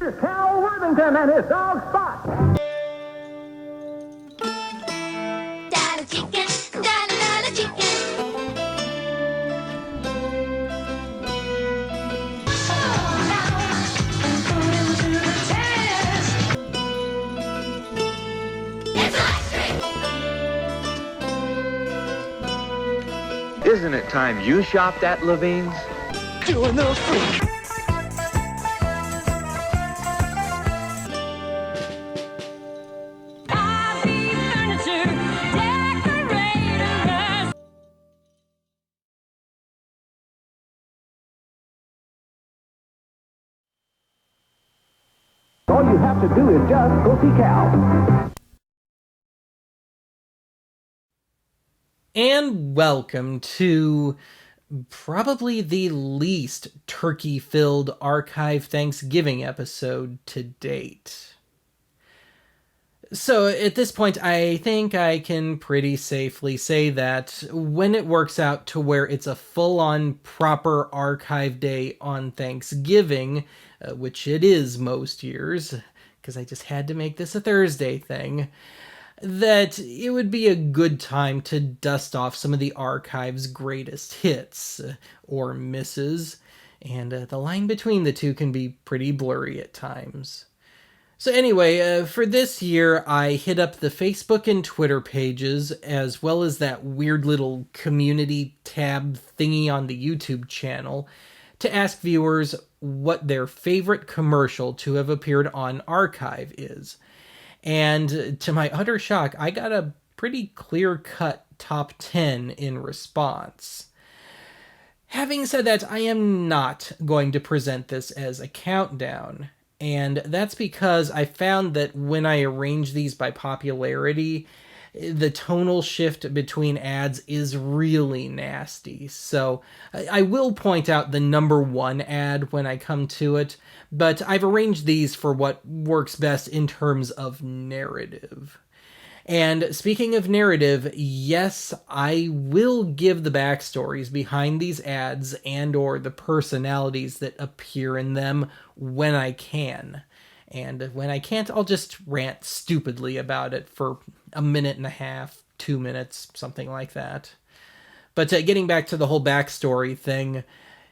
Here's Cal Worthington and his dog Spot. Dollar chicken, dollar chicken. Isn't it time you shopped at Levine's? Doing the freak. All you have to do is just go see Cal. And welcome to probably the least turkey-filled archive Thanksgiving episode to date. So at this point, I think I can pretty safely say that when it works out to where it's a full-on proper archive day on Thanksgiving, which it is most years, because I just had to make this a Thursday thing, that it would be a good time to dust off some of the archive's greatest hits, or misses, and the line between the two can be pretty blurry at times. So anyway, for this year, I hit up the Facebook and Twitter pages, as well as that weird little community tab thingy on the YouTube channel, to ask viewers what their favorite commercial to have appeared on Archive is. And to my utter shock, I got a pretty clear-cut top 10 in response. Having said that, I am not going to present this as a countdown. And that's because I found that when I arrange these by popularity, the tonal shift between ads is really nasty. So I will point out the number one ad when I come to it, but I've arranged these for what works best in terms of narrative. And speaking of narrative, yes, I will give the backstories behind these ads and or the personalities that appear in them when I can. And when I can't, I'll just rant stupidly about it for a minute and a half, 2 minutes, something like that. But getting back to the whole backstory thing,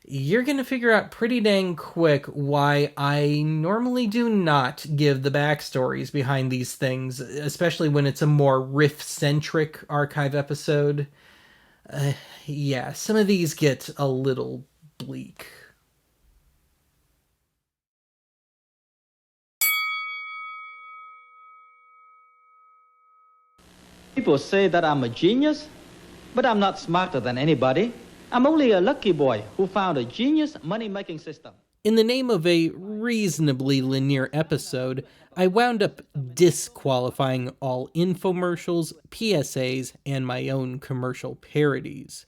you're going to figure out pretty dang quick why I normally do not give the backstories behind these things, especially when it's a more riff-centric archive episode. Yeah, some of these get a little bleak. People say that I'm a genius, but I'm not smarter than anybody. I'm only a lucky boy who found a genius money-making system. In the name of a reasonably linear episode, I wound up disqualifying all infomercials, PSAs, and my own commercial parodies.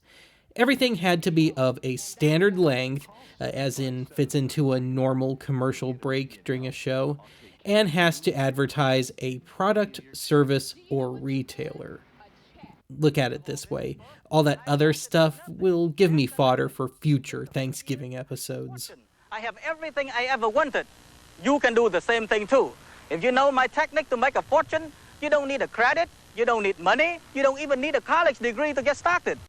Everything had to be of a standard length, as in fits into a normal commercial break during a show, and has to advertise a product, service, or retailer. Look at it this way. All that other stuff will give me fodder for future Thanksgiving episodes. I have everything I ever wanted. You can do the same thing too. If you know my technique to make a fortune, you don't need a credit, you don't need money, you don't even need a college degree to get started.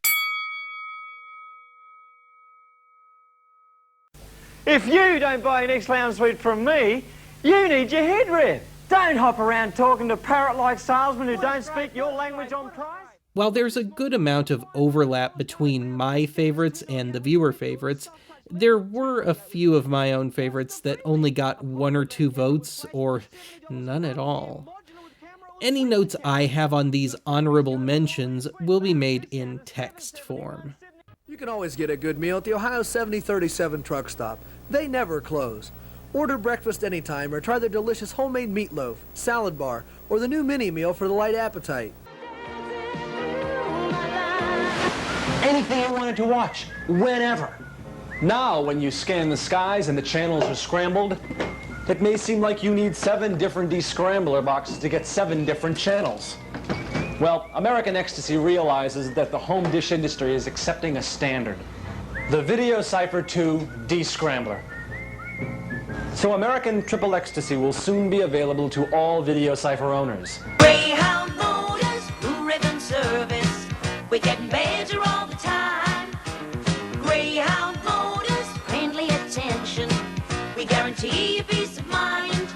If you don't buy an X-Lounge suite from me, you need your head read. Don't hop around talking to parrot-like salesmen who don't speak your language on price. While there's a good amount of overlap between my favorites and the viewer favorites, there were a few of my own favorites that only got 1 or 2 votes, or none at all. Any notes I have on these honorable mentions will be made in text form. You can always get a good meal at the Ohio 7037 truck stop. They never close. Order breakfast anytime or try their delicious homemade meatloaf, salad bar, or the new mini meal for the light appetite. Anything you wanted to watch, whenever. Now, when you scan the skies and the channels are scrambled, it may seem like you need 7 different descrambler boxes to get 7 different channels. Well, American Ecstasy realizes that the home dish industry is accepting a standard. The Video Cipher 2 Descrambler. So American Triple Ecstasy will soon be available to all Video Cipher owners. Greyhound Motors, Blue Ribbon Service. We're getting better all the time. Greyhound Motors, friendly attention. We guarantee you peace of mind.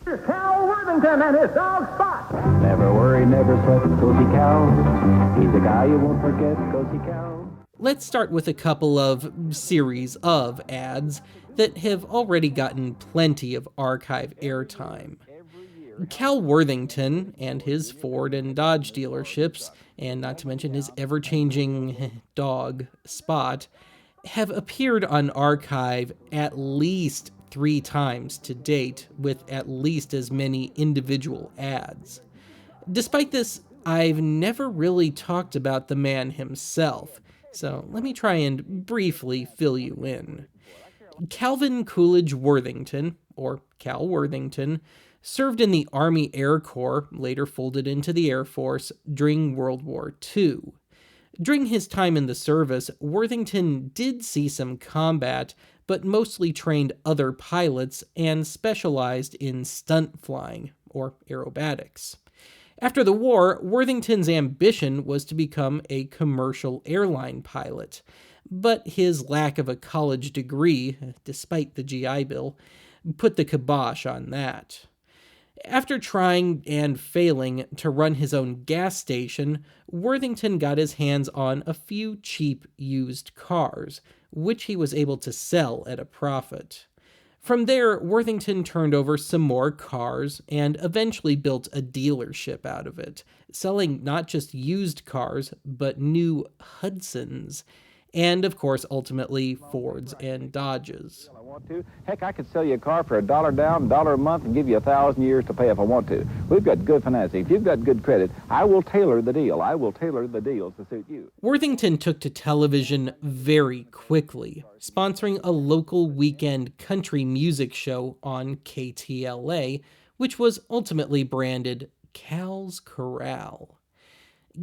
Here's Cal Worthington and his dog Spot. Never worry, never sweat, Cozy Cal. He's a guy you won't forget, Cozy Cal. Let's start with a couple of series of ads that have already gotten plenty of archive airtime. Cal Worthington and his Ford and Dodge dealerships, and not to mention his ever-changing dog, Spot, have appeared on archive at least 3 times to date, with at least as many individual ads. Despite this, I've never really talked about the man himself, so let me try and briefly fill you in. Calvin Coolidge Worthington, or Cal Worthington, served in the Army Air Corps, later folded into the Air Force, during World War II. During his time in the service, Worthington did see some combat, but mostly trained other pilots and specialized in stunt flying, or aerobatics. After the war, Worthington's ambition was to become a commercial airline pilot, but his lack of a college degree, despite the GI Bill, put the kibosh on that. After trying and failing to run his own gas station, Worthington got his hands on a few cheap used cars, which he was able to sell at a profit. From there, Worthington turned over some more cars and eventually built a dealership out of it, selling not just used cars, but new Hudsons, and of course, ultimately, Fords and Dodges. I want to. Heck, I could sell you a car for $1 down, $1 a month, and give you 1,000 years to pay if I want to. We've got good financing. If you've got good credit, I will tailor the deal. I will tailor the deals to suit you. Worthington took to television very quickly, sponsoring a local weekend country music show on KTLA, which was ultimately branded Cal's Corral.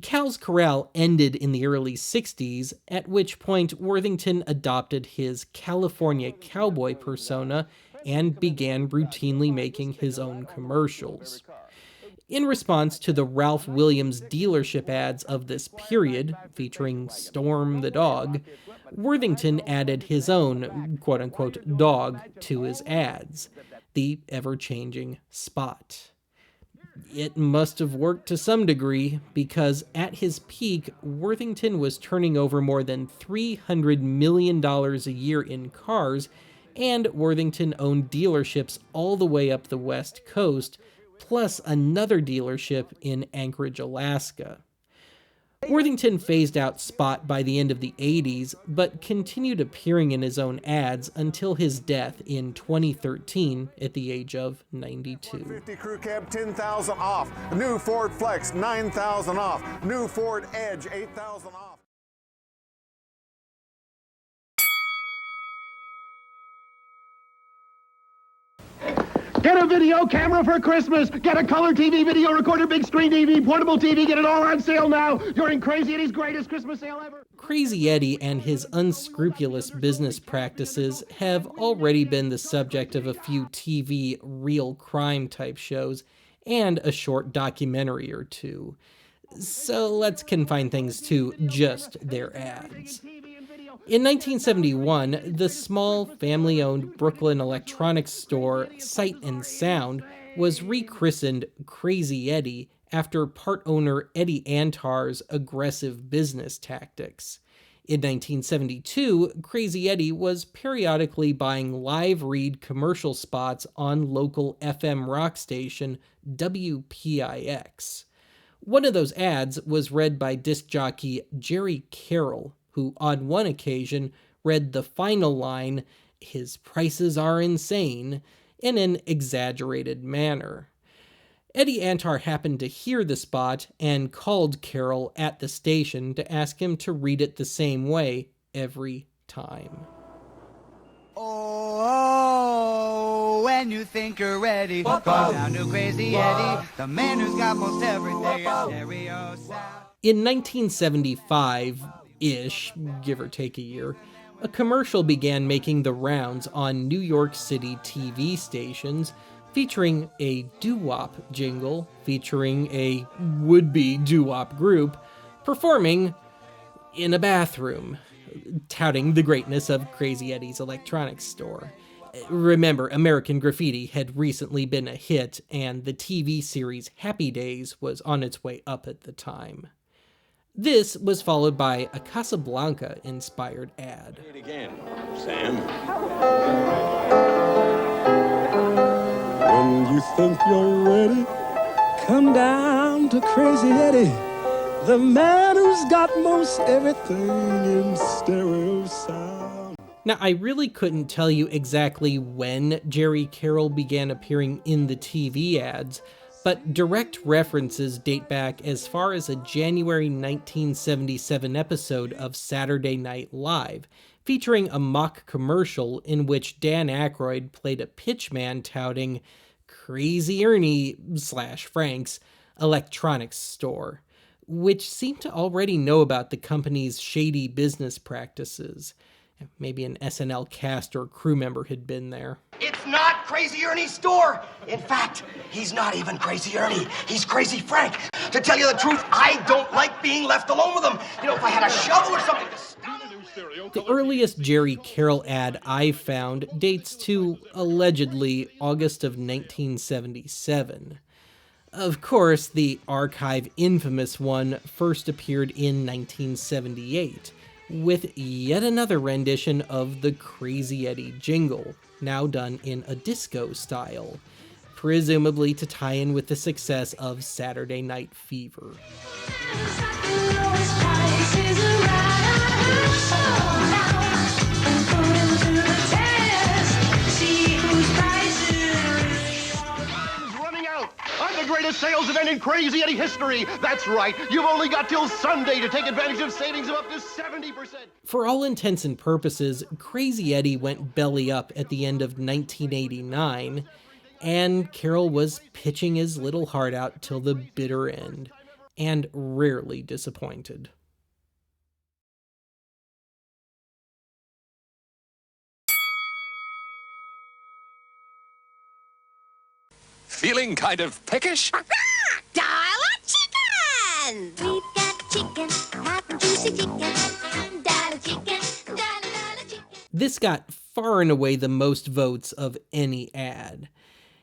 Cal's Corral ended in the early 60s, at which point Worthington adopted his California cowboy persona and began routinely making his own commercials. In response to the Ralph Williams dealership ads of this period, featuring Storm the dog, Worthington added his own quote-unquote dog to his ads, the ever-changing Spot. It must have worked to some degree, because at his peak, Worthington was turning over more than $300 million a year in cars, and Worthington owned dealerships all the way up the West Coast, plus another dealership in Anchorage, Alaska. Worthington phased out Spot by the end of the 80s, but continued appearing in his own ads until his death in 2013 at the age of 92. 50 crew cab, 10,000 off. New Ford Flex, 9,000 off. New Ford Edge, 8,000 off. Get a video camera for Christmas. Get a color TV, video recorder, big screen TV, portable TV. Get it all on sale now during Crazy Eddie's greatest Christmas sale ever. Crazy Eddie and his unscrupulous business practices have already been the subject of a few TV real crime type shows and a short documentary or two. So let's confine things to just their ads. In 1971, the small, family-owned Brooklyn electronics store Sight and Sound was rechristened Crazy Eddie after part owner Eddie Antar's aggressive business tactics. In 1972, Crazy Eddie was periodically buying live read commercial spots on local FM rock station WPIX. One of those ads was read by disc jockey Jerry Carroll, who on one occasion read the final line, "His prices are insane," in an exaggerated manner. Eddie Antar happened to hear the spot and called Carroll at the station to ask him to read it the same way every time. Oh, when you think you're ready, go down to Crazy Eddie, the man who's got most everything in stereo sound. In 1975, ish, give or take a year, a commercial began making the rounds on New York City TV stations featuring a doo-wop jingle featuring a would-be doo-wop group performing in a bathroom, touting the greatness of Crazy Eddie's electronics store. Remember, American Graffiti had recently been a hit, and the TV series Happy Days was on its way up at the time. This was followed by a Casablanca-inspired ad. Again, Sam. When you think you're ready, come down to Crazy Eddie, the man who's got most everything in stereo sound. Now, I really couldn't tell you exactly when Jerry Carroll began appearing in the TV ads, but direct references date back as far as a January 1977 episode of Saturday Night Live, featuring a mock commercial in which Dan Aykroyd played a pitchman touting Crazy Ernie / Frank's electronics store, which seemed to already know about the company's shady business practices. Maybe an SNL cast or crew member had been there. It's not Crazy Ernie's store. In fact, he's not even Crazy Ernie. He's Crazy Frank. To tell you the truth, I don't like being left alone with him. You know, if I had a shovel or something to stop him. The earliest Jerry Carroll ad I found dates to, allegedly, August of 1977. Of course, the archive infamous one first appeared in 1978. With yet another rendition of the Crazy Eddie jingle, now done in a disco style, presumably to tie in with the success of Saturday Night Fever. Greatest sales event in Crazy Eddie history. That's right. You've only got till Sunday to take advantage of savings of up to 70%. For all intents and purposes, Crazy Eddie went belly up at the end of 1989, and Carroll was pitching his little heart out till the bitter end, and rarely disappointed. Feeling kind of peckish? Dial a chicken! We've got chicken, hot juicy chicken. Dial a chicken, dial a chicken. This got far and away the most votes of any ad.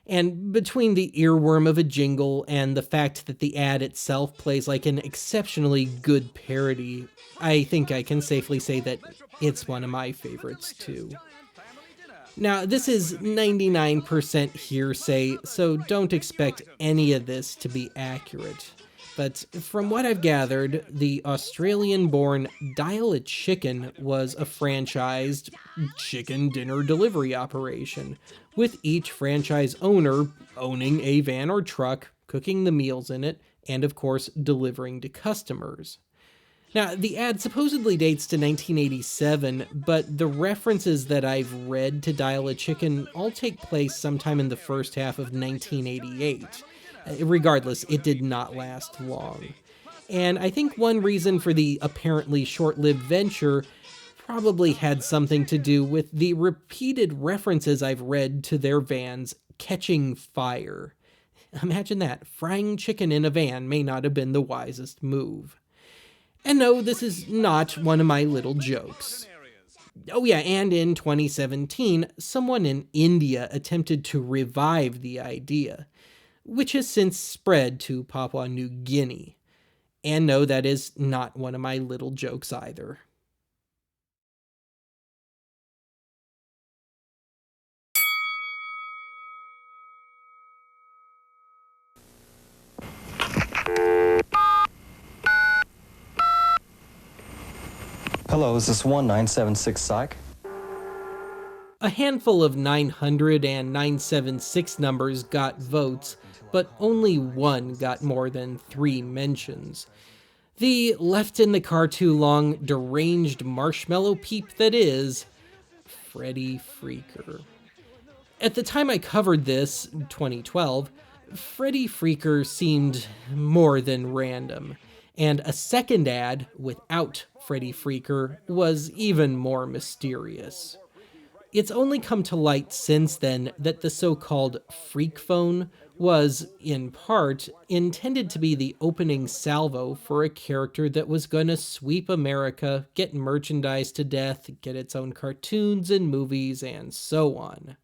And between the earworm of a jingle and the fact that the ad itself plays like an exceptionally good parody, I think I can safely say that it's one of my favorites too. Now, this is 99% hearsay, so don't expect any of this to be accurate. But from what I've gathered, the Australian-born Dial a Chicken was a franchised chicken dinner delivery operation, with each franchise owner owning a van or truck, cooking the meals in it, and of course, delivering to customers. Now, the ad supposedly dates to 1987, but the references that I've read to Dial a Chicken all take place sometime in the first half of 1988. Regardless, it did not last long. And I think one reason for the apparently short-lived venture probably had something to do with the repeated references I've read to their vans catching fire. Imagine that, frying chicken in a van may not have been the wisest move. And no, this is not one of my little jokes. Oh yeah, and in 2017, someone in India attempted to revive the idea, which has since spread to Papua New Guinea. And no, that is not one of my little jokes either. Hello, is this 1976 Psych? A handful of 900 and 976 numbers got votes, but only one got more than 3 mentions. The left in the car too long, deranged marshmallow peep that is, Freddy Freaker. At the time I covered this, 2012, Freddy Freaker seemed more than random. and a second ad without Freddy Freaker was even more mysterious. It's only come to light since then that the so-called Freak Phone was, in part, intended to be the opening salvo for a character that was going to sweep America, get merchandise to death, get its own cartoons and movies, and so on.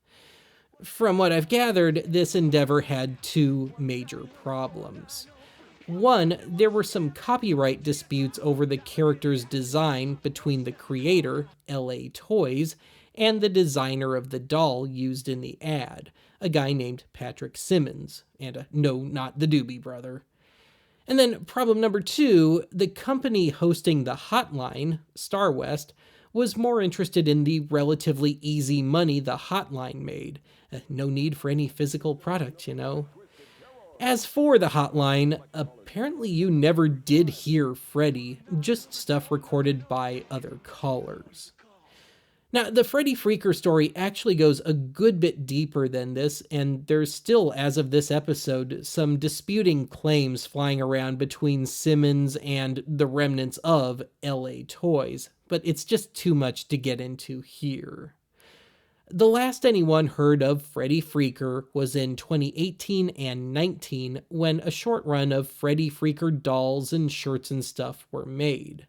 From what I've gathered, this endeavor had two major problems. One, there were some copyright disputes over the character's design between the creator, LA Toys, and the designer of the doll used in the ad, a guy named Patrick Simmons, and no, not the Doobie Brother. And then problem number two, the company hosting the hotline, Star West, was more interested in the relatively easy money the hotline made. No need for any physical product, you know. As for the hotline, apparently you never did hear Freddy, just stuff recorded by other callers. Now, the Freddy Freaker story actually goes a good bit deeper than this, and there's still, as of this episode, some disputing claims flying around between Simmons and the remnants of LA Toys, but it's just too much to get into here. The last anyone heard of Freddy Freaker was in 2018 and 19, when a short run of Freddy Freaker dolls and shirts and stuff were made.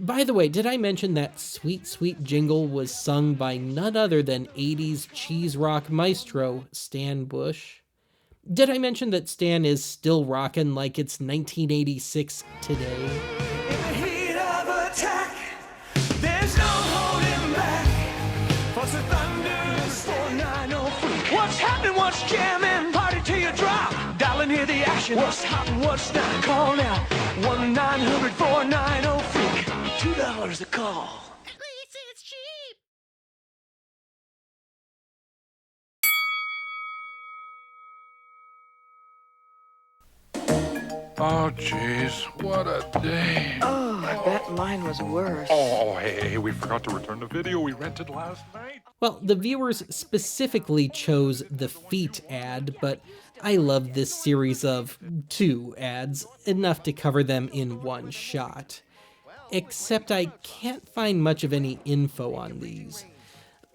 By the way, did I mention that Sweet Sweet Jingle was sung by none other than 80s cheese rock maestro Stan Bush? Did I mention that Stan is still rockin' like it's 1986 today? In the heat of attack, there's no holding back. Force of thunders, 4903. What's happening, what's jamming? Party till you drop. Dialing here the action. What's hot and what's not? Call now. 1-900-4903. $2 a call. At least it's cheap. Oh, jeez, what a day. Oh, I bet mine was worse. Oh, hey, we forgot to return the video we rented last night. Well, the viewers specifically chose the feet ad, but I love this series of two ads, enough to cover them in one shot. Except I can't find much of any info on these.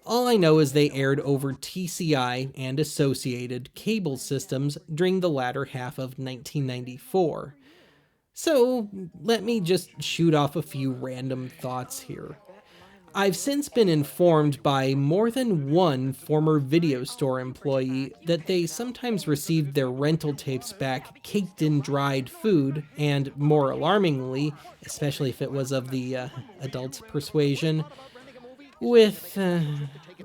All I know is they aired over TCI and associated cable systems during the latter half of 1994. So let me just shoot off a few random thoughts here. I've since been informed by more than one former video store employee that they sometimes received their rental tapes back caked in dried food, and more alarmingly, especially if it was of the adult persuasion, with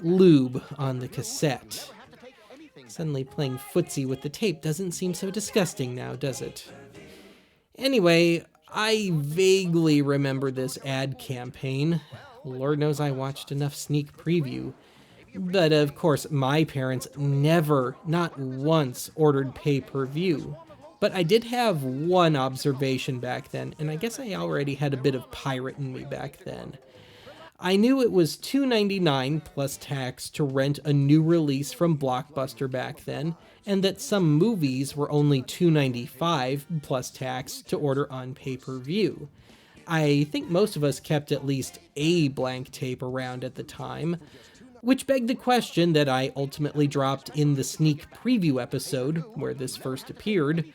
lube on the cassette. Suddenly playing footsie with the tape doesn't seem so disgusting now, does it? Anyway, I vaguely remember this ad campaign. Lord knows I watched enough sneak preview. But of course, my parents never, not once, ordered pay-per-view. But I did have one observation back then, and I guess I already had a bit of pirate in me back then. I knew it was $2.99 plus tax to rent a new release from Blockbuster back then, and that some movies were only $2.95 plus tax to order on pay-per-view. I think most of us kept at least a blank tape around at the time, which begged the question that I ultimately dropped in the sneak preview episode where this first appeared: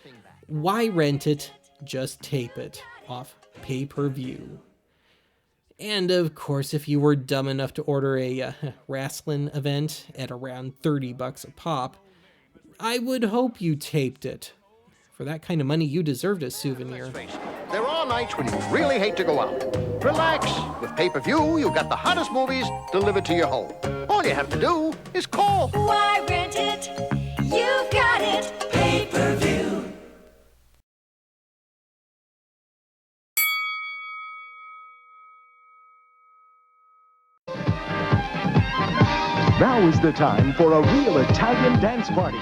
why rent it, just tape it, off pay-per-view? And of course, if you were dumb enough to order a wrestling event at around $30 a pop, I would hope you taped it. For that kind of money, you deserved a souvenir. There are nights when you really hate to go out. Relax. With pay-per-view, you've got the hottest movies delivered to your home. All you have to do is call. Why rent it? You've got it. Pay-per-view. Now is the time for a real Italian dance party.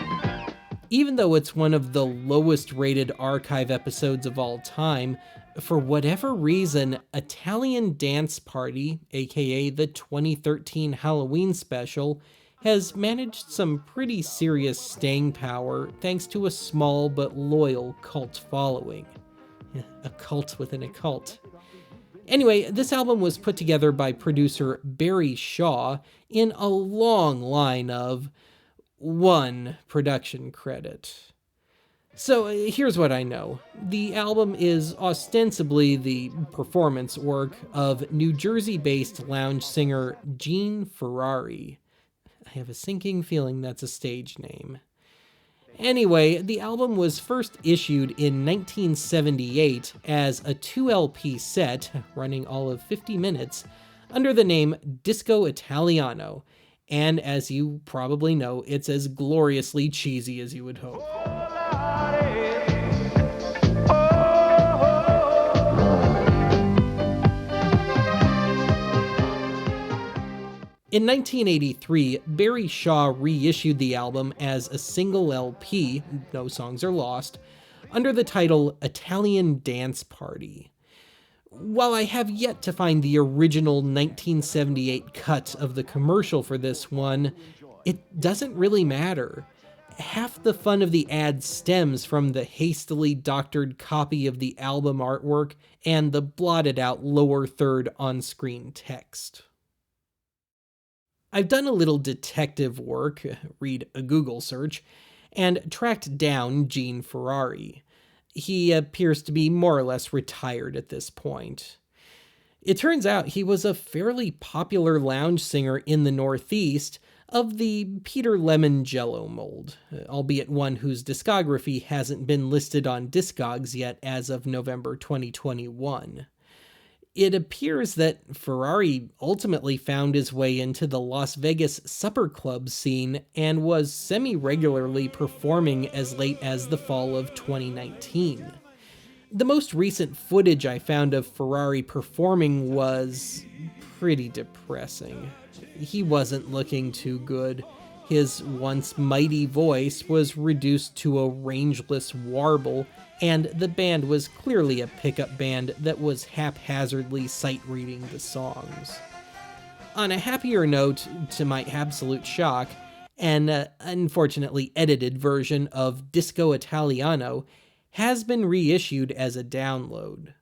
Even though it's one of the lowest rated archive episodes of all time, for whatever reason, Italian Dance Party, aka the 2013 Halloween special, has managed some pretty serious staying power thanks to a small but loyal cult following. A cult within a cult. Anyway, this album was put together by producer Barry Shaw in a long line of one production credit. So here's what I know. The album is ostensibly the performance work of New Jersey-based lounge singer Gene Ferrari. I have a sinking feeling that's a stage name. Anyway, the album was first issued in 1978 as a 2 LP set, running all of 50 minutes, under the name Disco Italiano, and as you probably know, it's as gloriously cheesy as you would hope. In 1983, Barry Shaw reissued the album as a single LP, No Songs Are Lost, under the title Italian Dance Party. While I have yet to find the original 1978 cut of the commercial for this one, it doesn't really matter. Half the fun of the ad stems from the hastily doctored copy of the album artwork and the blotted out lower third on-screen text. I've done a little detective work, read a Google search, and tracked down Gene Ferrari. He appears to be more or less retired at this point. It turns out he was a fairly popular lounge singer in the Northeast of the Peter Lemon Jello mold, albeit one whose discography hasn't been listed on Discogs yet as of November 2021. It appears that Ferrari ultimately found his way into the Las Vegas supper club scene and was semi-regularly performing as late as the fall of 2019. The most recent footage I found of Ferrari performing was pretty depressing. He wasn't looking too good. His once mighty voice was reduced to a rangeless warble, and the band was clearly a pickup band that was haphazardly sight-reading the songs. On a happier note, to my absolute shock, an unfortunately edited version of Disco Italiano has been reissued as a download.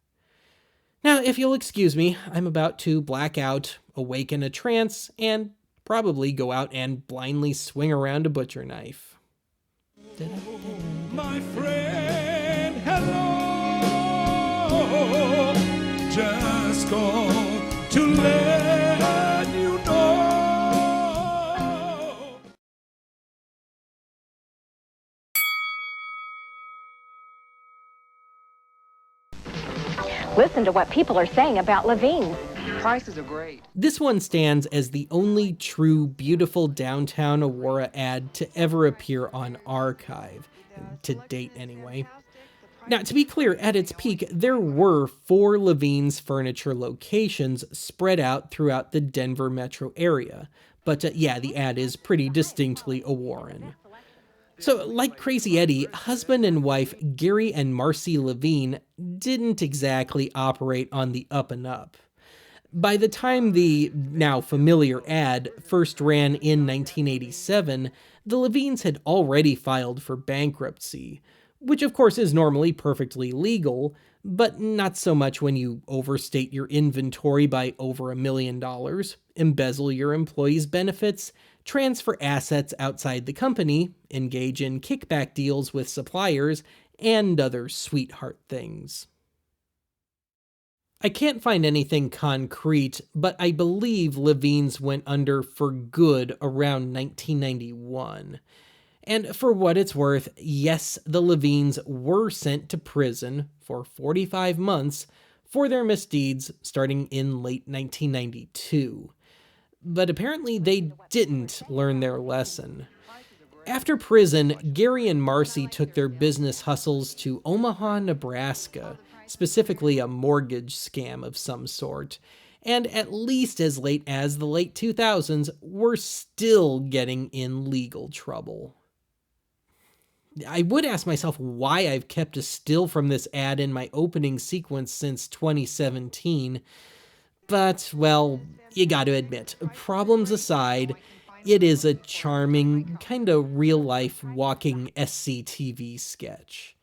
Now, if you'll excuse me, I'm about to black out, awaken a trance, and probably go out and blindly swing around a butcher knife. My friend, hello. Just call to let you know. Listen to what people are saying about Levine. Prices are great. This one stands as the only true beautiful downtown Aurora ad to ever appear on Archive, to date anyway. Now, to be clear, at its peak, there were 4 Levine's furniture locations spread out throughout the Denver metro area, but yeah, the ad is pretty distinctly a Warren. So, like Crazy Eddie, husband and wife Gary and Marcy Levine didn't exactly operate on the up and up. By the time the now familiar ad first ran in 1987, the Levines had already filed for bankruptcy, which of course is normally perfectly legal, but not so much when you overstate your inventory by over $1 million, embezzle your employees' benefits, transfer assets outside the company, engage in kickback deals with suppliers, and other sweetheart things. I can't find anything concrete, but I believe Levine's went under for good around 1991. And for what it's worth, yes, the Levines were sent to prison for 45 months for their misdeeds starting in late 1992. But apparently they didn't learn their lesson. After prison, Gary and Marcy took their business hustles to Omaha, Nebraska, specifically a mortgage scam of some sort, and at least as late as the late 2000s, were still getting in legal trouble. I would ask myself why I've kept a still from this ad in my opening sequence since 2017, but, well, you gotta admit, problems aside, it is a charming, kinda real-life walking SCTV sketch.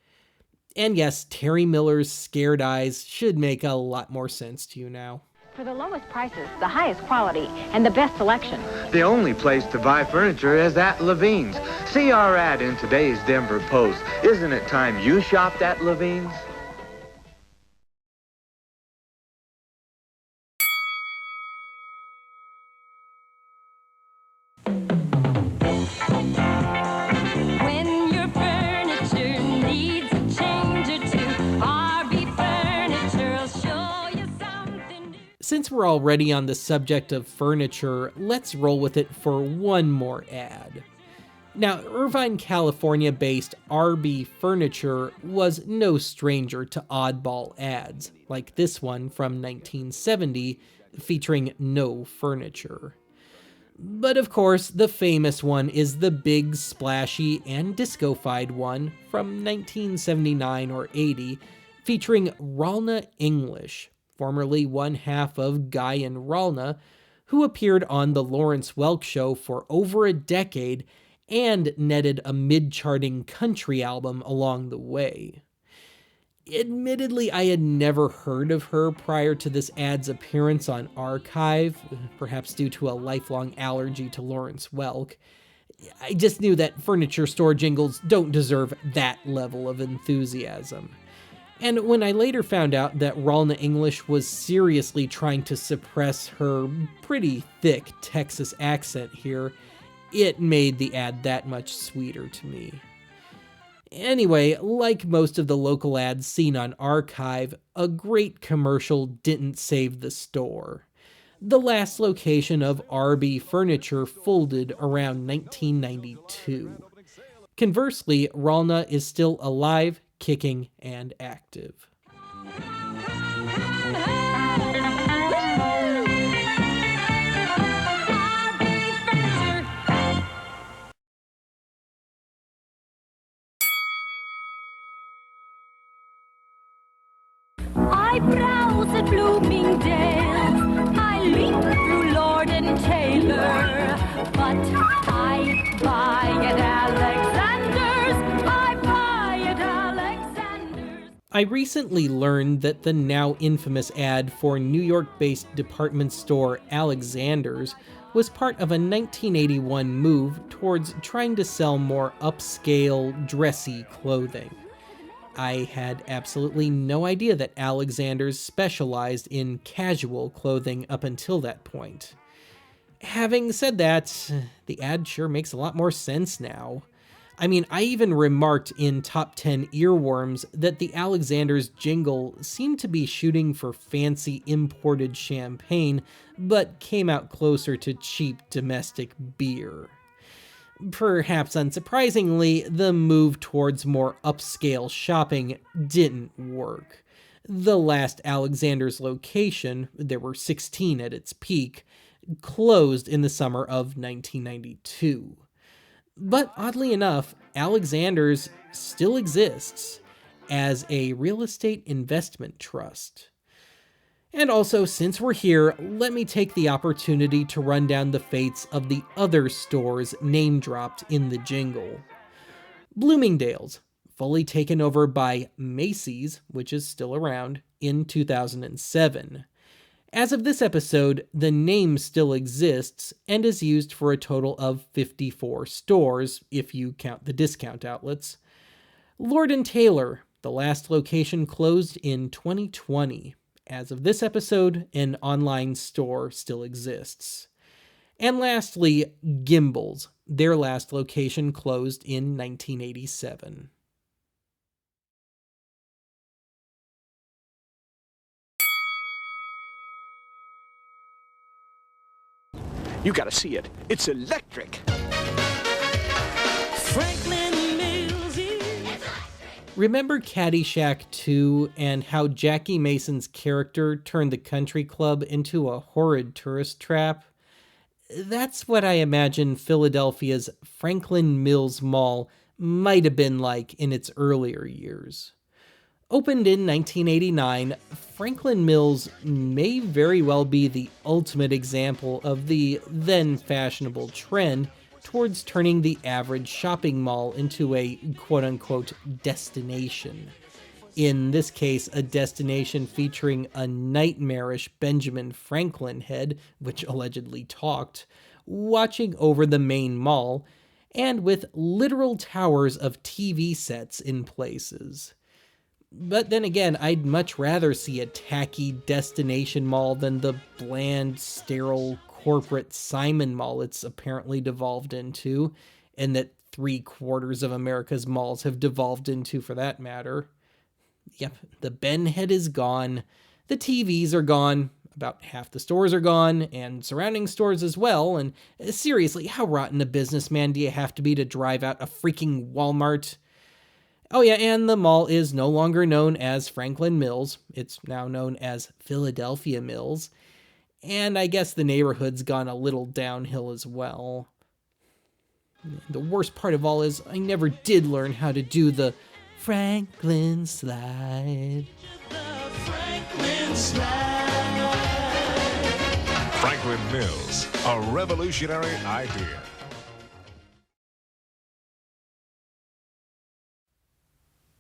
And yes, Terry Miller's scared eyes should make a lot more sense to you now. For the lowest prices, the highest quality, and the best selection. The only place to buy furniture is at Levine's. See our ad in today's Denver Post. Isn't it time you shopped at Levine's? When your furniture needs a change or two, RB Furniture will show you something new. Since we're already on the subject of furniture, let's roll with it for one more ad. Now, Irvine, California-based RB Furniture was no stranger to oddball ads, like this one from 1970, featuring no furniture. But of course, the famous one is the big, splashy, and disco-fied one from 1979 or 80, featuring Ralna English, formerly one half of Guy and Ralna, who appeared on The Lawrence Welk Show for over a decade and netted a mid-charting country album along the way. Admittedly, I had never heard of her prior to this ad's appearance on Archive, perhaps due to a lifelong allergy to Lawrence Welk. I just knew that furniture store jingles don't deserve that level of enthusiasm. And when I later found out that Ralna English was seriously trying to suppress her pretty thick Texas accent here, it made the ad that much sweeter to me. Anyway, like most of the local ads seen on Archive, a great commercial didn't save the store. The last location of RB Furniture folded around 1992. Conversely, Ralna is still alive, kicking, and active. I browse at Bloomingdale's, I leap through Lord and Taylor, but I buy at Alexander's, I buy at Alexander's. I recently learned that the now infamous ad for New York-based department store Alexander's was part of a 1981 move towards trying to sell more upscale, dressy clothing. I had absolutely no idea that Alexander's specialized in casual clothing up until that point. Having said that, the ad sure makes a lot more sense now. I mean, I even remarked in Top 10 Earworms that the Alexander's jingle seemed to be shooting for fancy imported champagne, but came out closer to cheap domestic beer. Perhaps unsurprisingly, the move towards more upscale shopping didn't work. The last Alexander's location, there were 16 at its peak, closed in the summer of 1992. But oddly enough, Alexander's still exists as a real estate investment trust. And also, since we're here, let me take the opportunity to run down the fates of the other stores name-dropped in the jingle. Bloomingdale's, fully taken over by Macy's, which is still around, in 2007. As of this episode, the name still exists and is used for a total of 54 stores, if you count the discount outlets. Lord & Taylor, the last location closed in 2020. As of this episode, an online store still exists. And lastly, Gimbel's. Their last location closed in 1987. You gotta see it. It's electric. Remember Caddyshack 2 and how Jackie Mason's character turned the country club into a horrid tourist trap? That's what I imagine Philadelphia's Franklin Mills Mall might have been like in its earlier years. Opened in 1989, Franklin Mills may very well be the ultimate example of the then fashionable trend towards turning the average shopping mall into a quote-unquote destination. in this case a destination featuring a nightmarish Benjamin Franklin head, which allegedly talked, watching over the main mall, and with literal towers of TV sets in places. But then again, I'd much rather see a tacky destination mall than the bland, sterile, corporate Simon Mall it's apparently devolved into, and that 3/4 of America's malls have devolved into for that matter. Yep, the Ben head is gone, the TVs are gone, about half the stores are gone, and surrounding stores as well, and seriously, how rotten a businessman do you have to be to drive out a freaking Walmart? Oh yeah, and the mall is no longer known as Franklin Mills, it's now known as Philadelphia Mills, and I guess the neighborhood's gone a little downhill as well. The worst part of all is I never did learn how to do the Franklin slide. Franklin Mills, a revolutionary idea.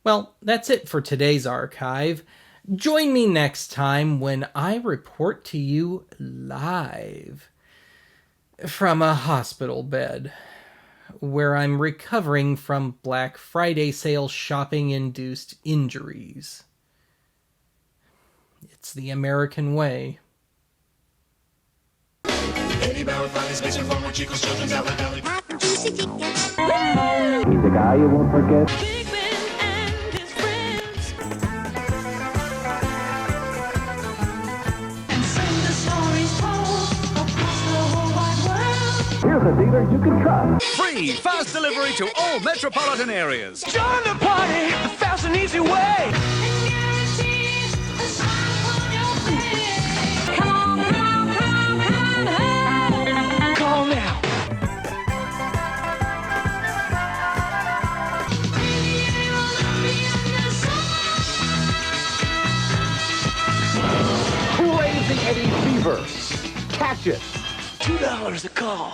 Well, that's it for today's archive. Join me next time when I report to you live from a hospital bed, where I'm recovering from Black Friday sale shopping-induced injuries. It's the American way. Eddie Bauer finally spacing fun with Chico's children's outlet deli. He's a guy you won't forget. Big Ben and his friends. And sing the stories told across the whole wide world. Here's a dealer you can trust. Free fast delivery to all metropolitan areas. Join the party the fast and easy way. Kool-Aid and Eddie Fever. Catch it. $2 a call.